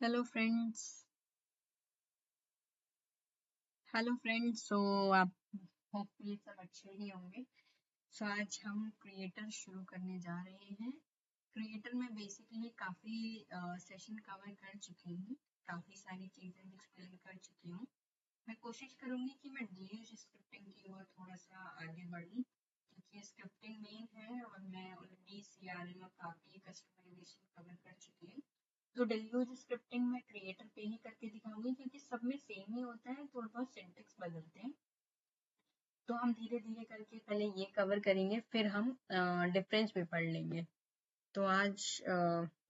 Hello friends. सो आप hopefully सब अच्छे ही होंगे। सो आज हम क्रिएटर शुरू करने जा रहे हैं। क्रिएटर में बेसिकली काफ़ी सेशन कवर कर चुकी हूँ, काफ़ी सारी चीज़ें एक्सप्लेन कर चुकी हूँ। मैं कोशिश करूँगी कि मैं डीएच स्क्रिप्टिंग की ओर थोड़ा सा आगे बढ़ूँ, क्योंकि स्क्रिप्टिंग मेन है और मैं ऑलरेडी सीआरएम और काफ़ी कस्टमाइजेशन कवर कर चुकी हूँ। तो डेल्यूज स्क्रिप्टिंग में क्रिएटर पे ही करके दिखाऊंगी, क्योंकि सब में सेम ही होता है, थोड़ा बहुत सिंटेक्स बदलते हैं। तो हम धीरे धीरे करके पहले ये कवर करेंगे, फिर हम डिफरेंस भी पढ़ लेंगे। तो आज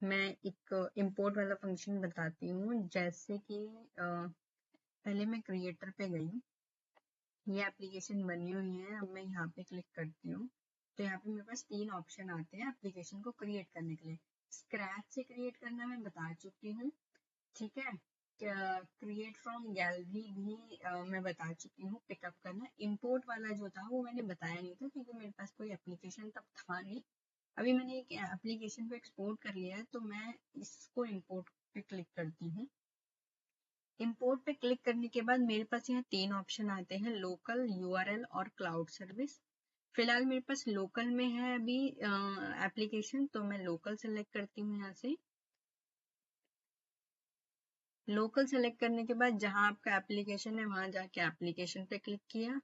मैं एक इंपोर्ट वाला फंक्शन बताती हूँ। जैसे कि पहले मैं क्रिएटर पे गई, ये एप्लीकेशन बनी हुई है। अब मैं यहाँ पे क्लिक करती हूँ तो यहाँ पे मेरे पास 3 ऑप्शन आते हैं एप्लीकेशन को क्रिएट करने के लिए। स्क्रैच से क्रिएट करना मैं बता चुकी हूँ, ठीक है। क्रिएट फ्रॉम गैलरी भी मैं बता चुकी हूँ। पिकअप करना, इंपोर्ट वाला जो था वो मैंने बताया नहीं था, क्योंकि मेरे पास कोई एप्लीकेशन तब था नहीं। अभी मैंने एक एप्लीकेशन को एक्सपोर्ट कर लिया है, तो मैं इसको इंपोर्ट पे क्लिक करती हूँ। इंपोर्ट पे क्लिक करने के बाद मेरे पास यहाँ 3 ऑप्शन आते हैं, लोकल, यूआरएल और क्लाउड सर्विस। फिलहाल मेरे पास लोकल में है अभी एप्लीकेशन, तो मैं लोकल सेलेक्ट करती हूँ। यहाँ से लोकल सेलेक्ट करने के बाद जहां आपका एप्लीकेशन है वहां जाके एप्लीकेशन पे क्लिक किया।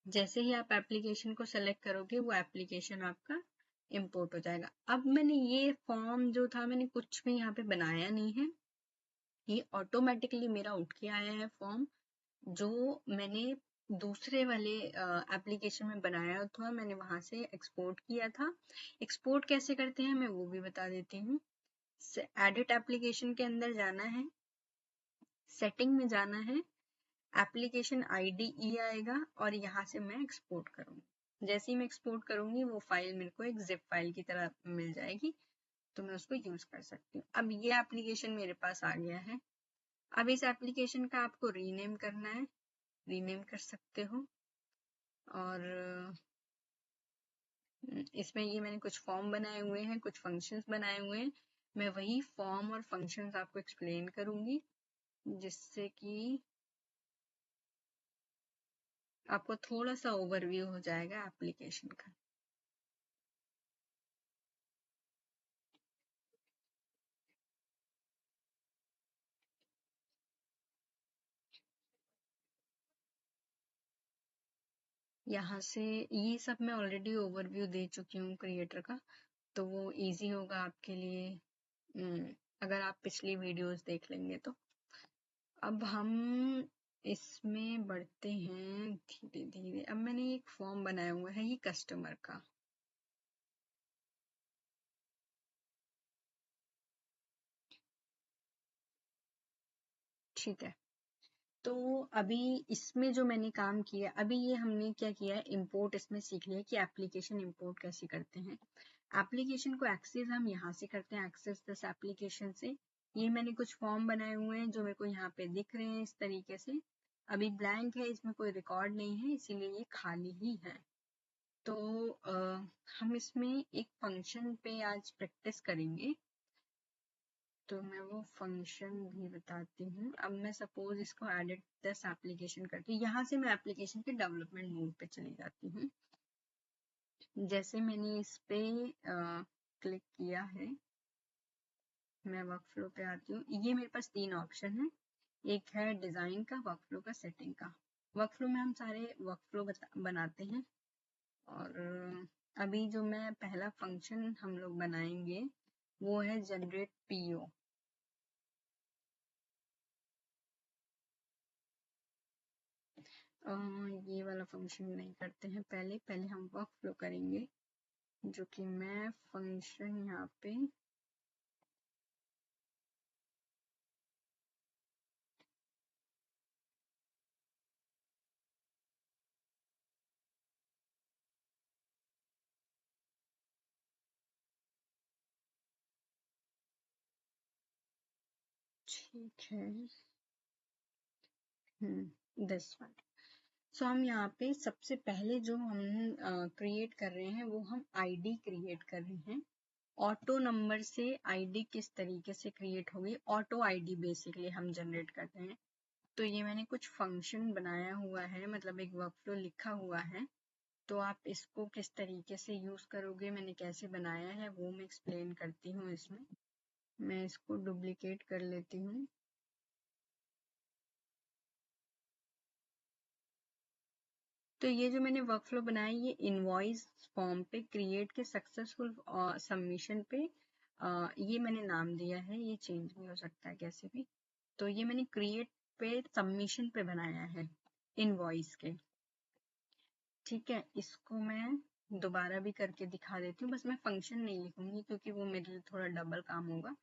जैसे ही आप एप्लीकेशन को सेलेक्ट करोगे वो एप्लीकेशन आपका इंपोर्ट हो जाएगा। अब मैंने ये फॉर्म जो था, मैंने कुछ भी यहाँ पे बनाया नहीं है, ये ऑटोमेटिकली मेरा उठ के आया है फॉर्म, जो मैंने दूसरे वाले एप्लीकेशन में बनाया था। मैंने वहां से एक्सपोर्ट किया था। एक्सपोर्ट कैसे करते हैं मैं वो भी बता देती हूँ। एडिट एप्लीकेशन के अंदर जाना है, सेटिंग में जाना है, एप्लीकेशन आईडी आएगा और यहाँ से मैं एक्सपोर्ट करूँगी। जैसे ही मैं एक्सपोर्ट करूँगी वो फाइल मेरे को एक जिप फाइल की तरह मिल जाएगी, तो मैं उसको यूज कर सकती हूँ। अब ये एप्लीकेशन मेरे पास आ गया है। अब इस एप्लीकेशन का आपको रीनेम करना है, रीनेम कर सकते हो। और इसमें ये मैंने कुछ फॉर्म बनाए हुए हैं, कुछ फंक्शंस बनाए हुए हैं। मैं वही फॉर्म और फंक्शंस आपको एक्सप्लेन करूंगी, जिससे कि आपको थोड़ा सा ओवरव्यू हो जाएगा एप्लीकेशन का। यहाँ से ये सब मैं ऑलरेडी ओवरव्यू दे चुकी हूँ क्रिएटर का, तो वो इजी होगा आपके लिए अगर आप पिछली वीडियोस देख लेंगे तो। अब हम इसमें बढ़ते हैं धीरे धीरे। अब मैंने एक फॉर्म बनाया हुआ है, ये कस्टमर का। ठीक है, तो अभी इसमें जो मैंने काम किया, अभी ये हमने क्या किया है, इंपोर्ट इसमें सीख लिया कि एप्लीकेशन इंपोर्ट कैसे करते हैं। एप्लीकेशन को एक्सेस हम यहाँ से करते हैं, एक्सेस दिस एप्लीकेशन से। ये मैंने कुछ फॉर्म बनाए हुए हैं जो मेरे को यहाँ पे दिख रहे हैं इस तरीके से। अभी ब्लैंक है, इसमें कोई रिकॉर्ड नहीं है, इसीलिए ये खाली ही है। तो हम इसमें एक फंक्शन पे आज प्रैक्टिस करेंगे, तो मैं वो फंक्शन भी बताती हूँ। अब मैं सपोज इसको एडिट दिस एप्लीकेशन करती हूँ, यहाँ से मैं एप्लीकेशन के डेवलपमेंट मोड पे चली जाती हूँ। जैसे मैंने इस पे क्लिक किया है, मैं वर्कफ्लो पे आती हूँ। ये मेरे पास 3 ऑप्शन है, एक है डिजाइन का, वर्कफ्लो का, सेटिंग का। वर्कफ्लो में हम सारे वर्कफ्लो बनाते हैं। और अभी जो मैं पहला फंक्शन हम लोग बनाएंगे वो है जनरेट पीओ। ये वाला फंक्शन नहीं करते हैं, पहले पहले हम वर्क फ्लो करेंगे, जो कि मैं फंक्शन यहाँ पे ठीक है। This one. सो हम यहाँ पे सबसे पहले जो हम क्रिएट कर रहे हैं वो हम आईडी क्रिएट कर रहे हैं। ऑटो नंबर से आईडी किस तरीके से क्रिएट होगी, ऑटो आईडी बेसिकली हम जनरेट करते हैं। तो ये मैंने कुछ फंक्शन बनाया हुआ है, मतलब एक वर्कफ्लो लिखा हुआ है। तो आप इसको किस तरीके से यूज करोगे, मैंने कैसे बनाया है वो मैं एक्सप्लेन करती हूँ इसमें। मैं इसको डुप्लीकेट कर लेती हूँ। तो ये जो मैंने वर्कफ्लो बनाया ये इनवॉइस फॉर्म पे क्रिएट के सक्सेसफुल सबमिशन पे ये मैंने नाम दिया है, ये चेंज भी हो सकता है कैसे भी। तो ये मैंने क्रिएट पे सबमिशन पे बनाया है इनवॉइस के। ठीक है, इसको मैं दोबारा भी करके दिखा देती हूँ, बस मैं फंक्शन नहीं लिखूंगी क्योंकि वो मेरे लिए थोड़ा डबल काम होगा।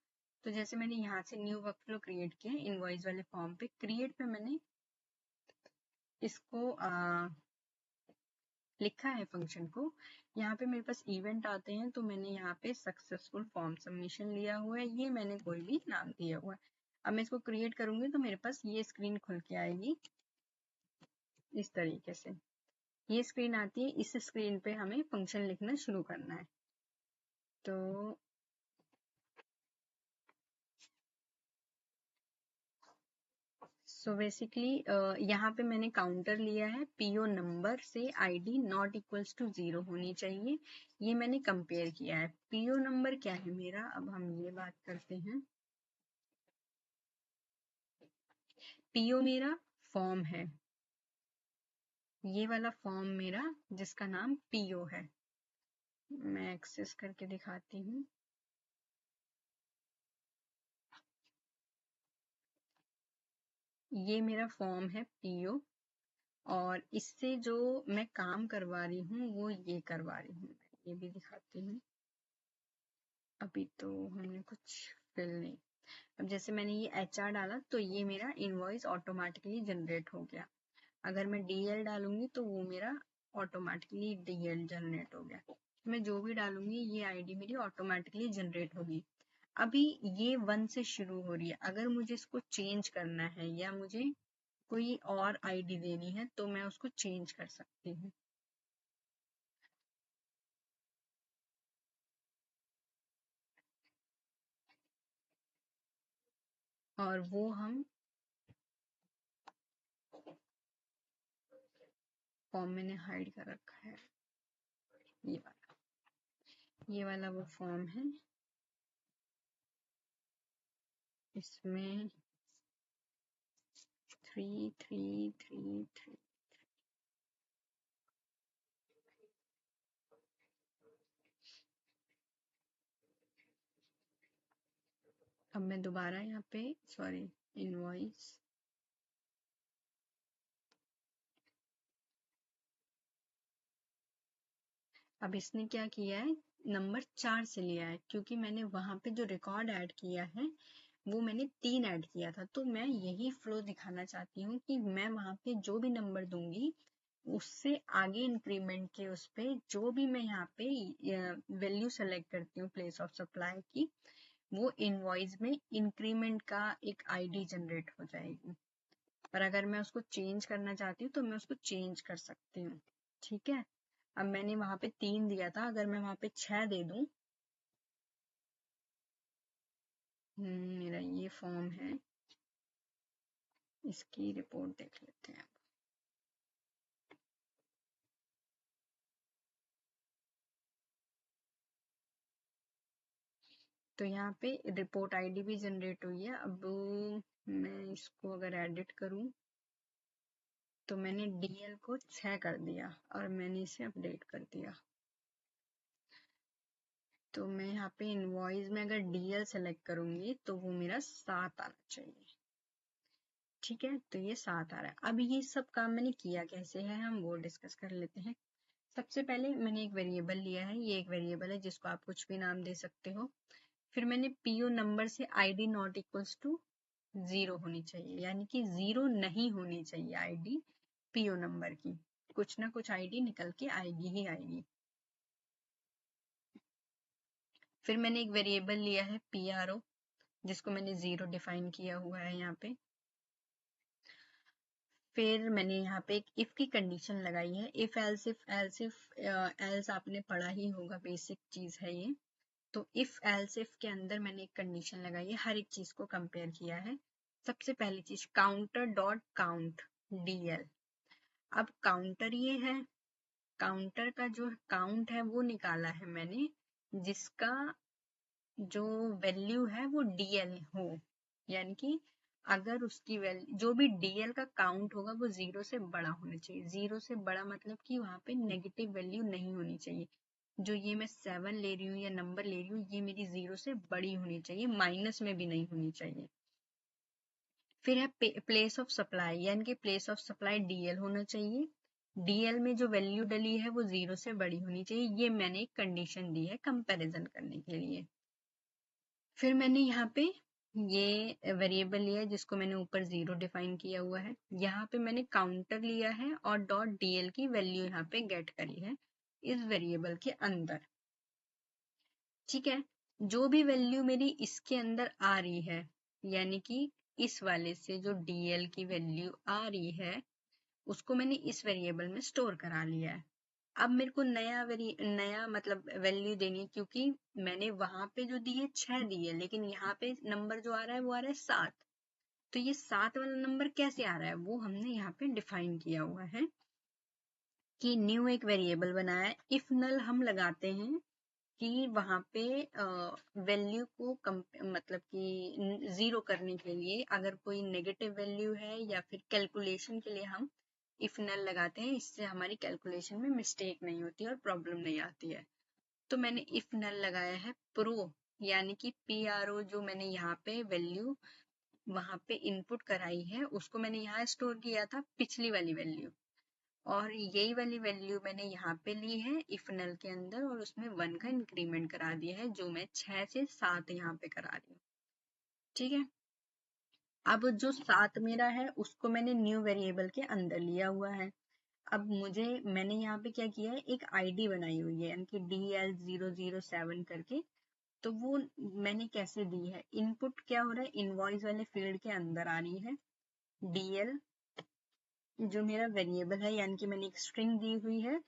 तो जैसे मैंने यहाँ से न्यू वर्कफ्लो क्रिएट किया इनवॉइस वाले फॉर्म पे, क्रिएट पे मैंने इसको लिखा है फंक्शन को। यहाँ पे मेरे पास इवेंट आते हैं तो मैंने यहाँ पे सक्सेसफुल फॉर्म सबमिशन लिया हुआ है, ये मैंने कोई भी नाम दिया हुआ है। अब मैं इसको क्रिएट करूंगी तो मेरे पास ये स्क्रीन खुल के आएगी इस तरीके से। ये स्क्रीन आती है, इस स्क्रीन पे हमें फंक्शन लिखना शुरू करना है। तो सो बेसिकली यहाँ पे मैंने काउंटर लिया है, पीओ नंबर से आईडी नॉट इक्वल्स टू 0 होनी चाहिए। ये मैंने कंपेयर किया है। पीओ नंबर क्या है मेरा, अब हम ये बात करते हैं। पीओ मेरा फॉर्म है, ये वाला फॉर्म मेरा जिसका नाम पीओ है। मैं एक्सेस करके दिखाती हूँ। ये मेरा फॉर्म है पीओ, और इससे जो मैं काम करवा रही हूँ वो ये करवा रही हूँ। ये भी दिखाती हूँ। अभी तो हमने कुछ फिल नहीं। अब जैसे मैंने ये HR डाला तो ये मेरा इनवॉइस ऑटोमेटिकली जनरेट हो गया। अगर मैं DL डालूंगी तो वो मेरा ऑटोमेटिकली DL जनरेट हो गया। मैं जो भी डालूंगी ये आईडी मेरी ऑटोमेटिकली जनरेट होगी। अभी ये 1 से शुरू हो रही है, अगर मुझे इसको चेंज करना है या मुझे कोई और आईडी देनी है तो मैं उसको चेंज कर सकती हूँ। और वो हम फॉर्म मैंने हाइड कर रखा है, ये वाला वो फॉर्म है। इसमें 3333। अब मैं दोबारा यहाँ पे सॉरी इनवॉइस, अब इसने क्या किया है, नंबर 4 से लिया है क्योंकि मैंने वहां पे जो रिकॉर्ड ऐड किया है वो मैंने 3 ऐड किया था। तो मैं यही फ्लो दिखाना चाहती हूँ कि मैं वहां पे जो भी नंबर दूंगी उससे आगे इंक्रीमेंट के उस पे जो भी मैं यहाँ पे वैल्यू सेलेक्ट करती हूँ प्लेस ऑफ सप्लाई की, वो इनवॉइस में इंक्रीमेंट का एक आईडी जनरेट हो जाएगी। पर अगर मैं उसको चेंज करना चाहती हूँ तो मैं उसको चेंज कर सकती हूँ। ठीक है, अब मैंने वहां पे 3 दिया था, अगर मैं वहां पे 6 दे दूं। मेरा ये फॉर्म है, इसकी रिपोर्ट देख लेते हैं। तो यहाँ पे रिपोर्ट आईडी भी जनरेट हुई है। अब मैं इसको अगर एडिट करूं तो मैंने DL को 6 कर दिया और मैंने इसे अपडेट कर दिया। तो मैं यहाँ पे इनवॉइस में अगर DL सेलेक्ट करूंगी तो वो मेरा 7 आना चाहिए। ठीक है, तो ये 7 आ रहा है। अब ये सब काम मैंने किया कैसे है हम वो डिस्कस कर लेते हैं। सबसे पहले मैंने एक वेरिएबल लिया है, ये एक वेरिएबल है जिसको आप कुछ भी नाम दे सकते हो। फिर मैंने पीओ नंबर से आईडी नॉट इक्वल्स टू 0 होनी चाहिए, यानी कि 0 नहीं होनी चाहिए आईडी पीओ नंबर की, कुछ ना कुछ आईडी निकल के आएगी ही आएगी। फिर मैंने एक वेरिएबल लिया है PRO जिसको मैंने 0 डिफाइन किया हुआ है यहाँ पे। फिर मैंने यहाँ पे एक इफ की कंडीशन लगाई है, इफ एल्स आपने पढ़ा ही होगा, बेसिक चीज है ये। तो इफ एल्स इफ के अंदर मैंने एक कंडीशन लगाई है, हर एक चीज को कंपेयर किया है। सबसे पहली चीज काउंटर डॉट काउंट DL। अब काउंटर ये है, काउंटर का जो काउंट है वो निकाला है मैंने, जिसका जो वैल्यू है वो DL हो, यानी कि अगर उसकी वैल्यू जो भी DL का काउंट होगा वो 0 से बड़ा होना चाहिए। 0 से बड़ा मतलब कि वहां पे नेगेटिव वैल्यू नहीं होनी चाहिए। जो ये मैं 7 ले रही हूँ या नंबर ले रही हूँ, ये मेरी 0 से बड़ी होनी चाहिए, माइनस में भी नहीं होनी चाहिए। फिर है प्लेस ऑफ सप्लाई, यानी कि प्लेस ऑफ सप्लाई DL होना चाहिए। DL में जो वैल्यू डली है वो 0 से बड़ी होनी चाहिए। ये मैंने एक कंडीशन दी है कंपैरिजन करने के लिए। फिर मैंने यहाँ पे ये वेरिएबल लिया है जिसको मैंने ऊपर 0 डिफाइन किया हुआ है। यहाँ पे मैंने काउंटर लिया है और डॉट DL की वैल्यू यहाँ पे गेट करी है इस वेरिएबल के अंदर। ठीक है, जो भी वैल्यू मेरी इसके अंदर आ रही है, यानी कि इस वाले से जो DL की वैल्यू आ रही है उसको मैंने इस वेरिएबल में स्टोर करा लिया है। अब मेरे को नया मतलब वैल्यू देनी है, क्योंकि मैंने वहां पे जो दी है 6 दी है, लेकिन यहाँ पे नंबर जो आ रहा है वो आ रहा है 7। तो ये 7 वाला नंबर कैसे आ रहा है वो हमने यहाँ पे डिफाइन किया हुआ है कि न्यू एक वेरिएबल बनाया है। इफ नल हम लगाते हैं कि वहां पे वैल्यू को मतलब कि 0 करने के लिए अगर कोई नेगेटिव वैल्यू है या फिर कैलकुलेशन के लिए हम इफ नल लगाते हैं, इससे हमारी कैलकुलेशन में मिस्टेक नहीं होती और प्रॉब्लम नहीं आती है। तो मैंने इफ नल लगाया है प्रो, यानी कि PRO जो मैंने यहाँ पे वैल्यू वहां पे इनपुट कराई है उसको मैंने यहाँ स्टोर किया था पिछली वाली वैल्यू, और यही वाली वैल्यू मैंने यहाँ पे ली है इफ नल के अंदर और उसमें 1 का इंक्रीमेंट करा दिया है, जो मैं 6 से 7 यहाँ पे करा रही हूँ। ठीक है, अब जो 7 मेरा है उसको मैंने न्यू वेरिएबल के अंदर लिया हुआ है। अब मैंने यहाँ पे क्या किया है, एक ID बनाई हुई है, यानी कि DL007 करके। तो वो मैंने कैसे दी है, इनपुट क्या हो रहा है, इनवॉइस वाले फील्ड के अंदर आ रही है DL जो मेरा वेरिएबल है, यानी कि मैंने एक स्ट्रिंग दी हुई है,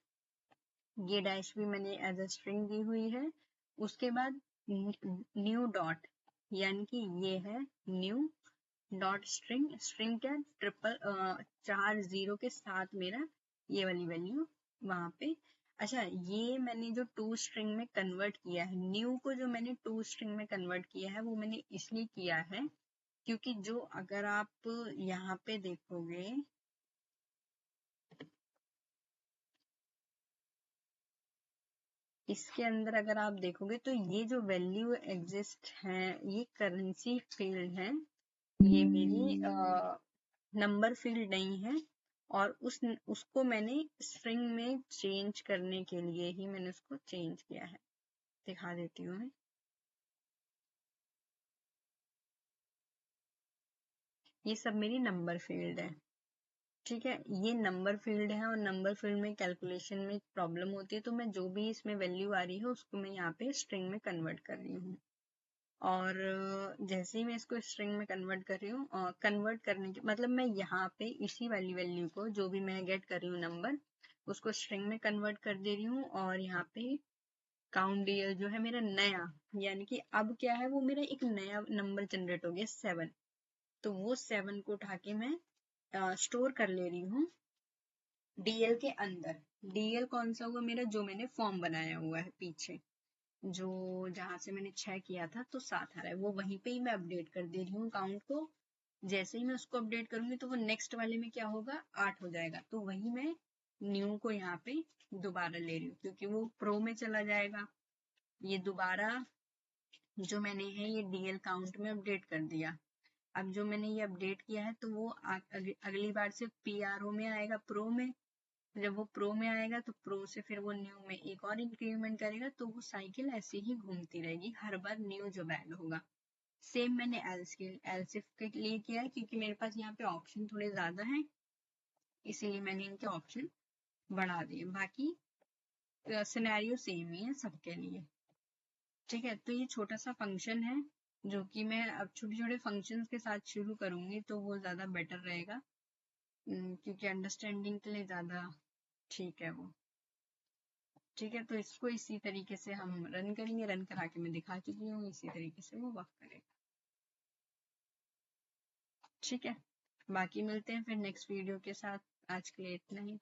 ये डैश भी मैंने एज अ स्ट्रिंग दी हुई है। उसके बाद न्यू डॉट, यानी कि ये है न्यू डॉट स्ट्रिंग। स्ट्रिंग क्या, 4 0 के साथ मेरा ये वाली वैल्यू वहां पे। अच्छा, ये मैंने जो टू स्ट्रिंग में कन्वर्ट किया है, न्यू को जो मैंने टू स्ट्रिंग में कन्वर्ट किया है वो मैंने इसलिए किया है क्योंकि जो अगर आप यहाँ पे देखोगे, इसके अंदर अगर आप देखोगे तो ये जो वैल्यू एग्जिस्ट है ये करेंसी फील्ड है, ये मेरी नंबर फील्ड नहीं है। और उसको मैंने स्ट्रिंग में चेंज करने के लिए ही मैंने उसको चेंज किया है। दिखा देती हूँ मैं, ये सब मेरी नंबर फील्ड है। ठीक है, ये नंबर फील्ड है और नंबर फील्ड में कैलकुलेशन में प्रॉब्लम होती है, तो मैं जो भी इसमें वैल्यू आ रही है उसको मैं यहाँ पे स्ट्रिंग में कन्वर्ट कर रही हूँ। और जैसे ही मैं इसको स्ट्रिंग में कन्वर्ट कर रही हूँ, कन्वर्ट करने के मतलब मैं यहाँ पे इसी वाली वैल्यू को जो भी मैं गेट कर रही हूँ नंबर, उसको स्ट्रिंग में कन्वर्ट कर दे रही हूँ। और यहाँ पे काउंट DL जो है मेरा नया, यानी कि अब क्या है, वो मेरा एक नया नंबर जनरेट हो गया 7। तो वो 7 को उठा के मैं स्टोर कर ले रही हूँ DL के अंदर। DL कौन सा हुआ मेरा, जो मैंने फॉर्म बनाया हुआ है पीछे, जो जहां से मैंने 6 किया था तो 7 आ रहा है, वो वहीं पे ही मैं अपडेट कर दे रही हूँ काउंट को। जैसे ही मैं उसको अपडेट करूंगी तो वो नेक्स्ट वाले में क्या होगा, 8 हो जाएगा। तो वही मैं न्यू को यहाँ पे दोबारा ले रही हूँ क्योंकि वो प्रो में चला जाएगा। ये दोबारा जो मैंने है ये DL काउंट में अपडेट कर दिया। अब जो मैंने ये अपडेट किया है तो वो अगली बार से PRO में आएगा, प्रो में। जब वो प्रो में आएगा तो प्रो से फिर वो न्यू में एक और इंक्रीमेंट करेगा, तो वो साइकिल ऐसे ही घूमती रहेगी, हर बार न्यू जो वैल्यू होगा। सेम मैंने एल्सिफ के लिए किया है क्योंकि मेरे पास यहाँ पे ऑप्शन थोड़े ज्यादा हैं, इसीलिए मैंने इनके ऑप्शन बढ़ा दिए। बाकी सिनेरियो सेम ही है सबके लिए। ठीक है, तो ये छोटा सा फंक्शन है जो कि मैं अब छोटे छोटे फंक्शंस के साथ शुरू करूंगी तो वो ज्यादा बेटर रहेगा, क्योंकि अंडरस्टैंडिंग के लिए ज्यादा ठीक है वो। ठीक है, तो इसको इसी तरीके से हम रन करेंगे, रन करा के मैं दिखा चुकी हूँ, इसी तरीके से वो वर्क करेगा। ठीक है, बाकी मिलते हैं फिर नेक्स्ट वीडियो के साथ। आज के लिए इतना ही।